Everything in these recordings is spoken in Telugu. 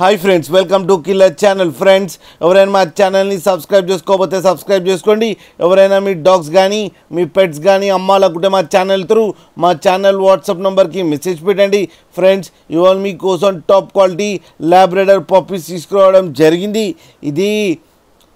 Hi friends, welcome to killer channel. Friends, ఎవరైనా మా ఛానల్ని సబ్స్క్రైబ్ చేసుకోకపోతే సబ్స్క్రైబ్ చేసుకోండి. ఎవరైనా మీ డాగ్స్ కానీ మీ పెట్స్ కానీ అమ్మాలనుకుంటే మా ఛానల్ త్రూ మా ఛానల్ వాట్సాప్ నెంబర్కి మెసేజ్ పెట్టండి. ఫ్రెండ్స్, ఇవాళ మీకోసం టాప్ క్వాలిటీ ల్యాబ్రేడర్ పప్పీస్ తీసుకురావడం జరిగింది. ఇది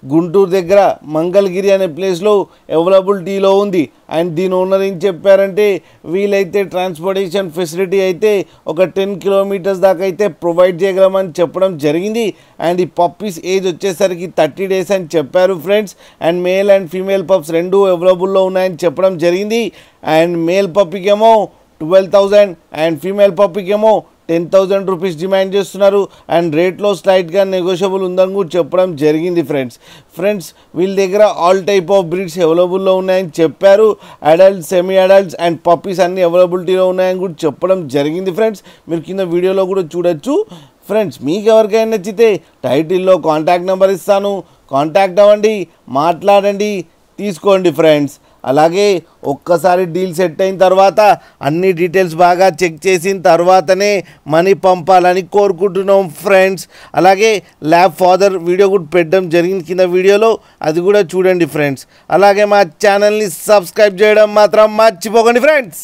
గుంటూరు దగ్గర మంగళగిరి అనే ప్లేస్లో అవైలబిలిటీలో ఉంది. అండ్ దీని ఓనర్ ఏం చెప్పారంటే, వీలైతే ట్రాన్స్పోర్టేషన్ ఫెసిలిటీ అయితే ఒక 10 కిలోమీటర్స్ దాకా అయితే ప్రొవైడ్ చేయగలమని చెప్పడం జరిగింది. అండ్ ఈ పప్పీస్ ఏజ్ వచ్చేసరికి 30 days అని చెప్పారు friends. And male and female pups రెండు అవైలబుల్లో ఉన్నాయని చెప్పడం జరిగింది. అండ్ మేల్ పప్పీకేమో 12,000 అండ్ ఫీమేల్ పప్పీకేమో 10,000 రూపీస్ డిమాండ్ చేస్తున్నారు. అండ్ రేట్లో స్లైట్గా నెగోషియబుల్ ఉందని కూడా చెప్పడం జరిగింది. ఫ్రెండ్స్ వీళ్ళ దగ్గర ఆల్ టైప్ ఆఫ్ బ్రీడ్స్ అవైలబుల్లో ఉన్నాయని చెప్పారు. Adults, semi adults and puppies అన్ని అవైలబిలిటీలో ఉన్నాయని కూడా చెప్పడం జరిగింది. ఫ్రెండ్స్, మీరు కింద వీడియోలో కూడా చూడొచ్చు. ఫ్రెండ్స్, మీకు ఎవరికైనా నచ్చితే టైటిల్లో కాంటాక్ట్ నెంబర్ ఇస్తాను, కాంటాక్ట్ అవ్వండి, మాట్లాడండి, తీసుకోండి. ఫ్రెండ్స్, అలాగే ఒక్కసారి డీల్ సెట్ అయిన తర్వాత అన్ని డీటెయిల్స్ బాగా చెక్ చేసిన తర్వాతనే మనీ పంపాలని కోరుకుంటున్నాం. ఫ్రెండ్స్, అలాగే ల్యాబ్ ఫాదర్ వీడియో కూడా పెట్టడం జరిగింది కింద వీడియోలో, అది కూడా చూడండి. ఫ్రెండ్స్, అలాగే మా ఛానల్ని సబ్స్క్రైబ్ చేయడం మాత్రం మర్చిపోకండి. ఫ్రెండ్స్.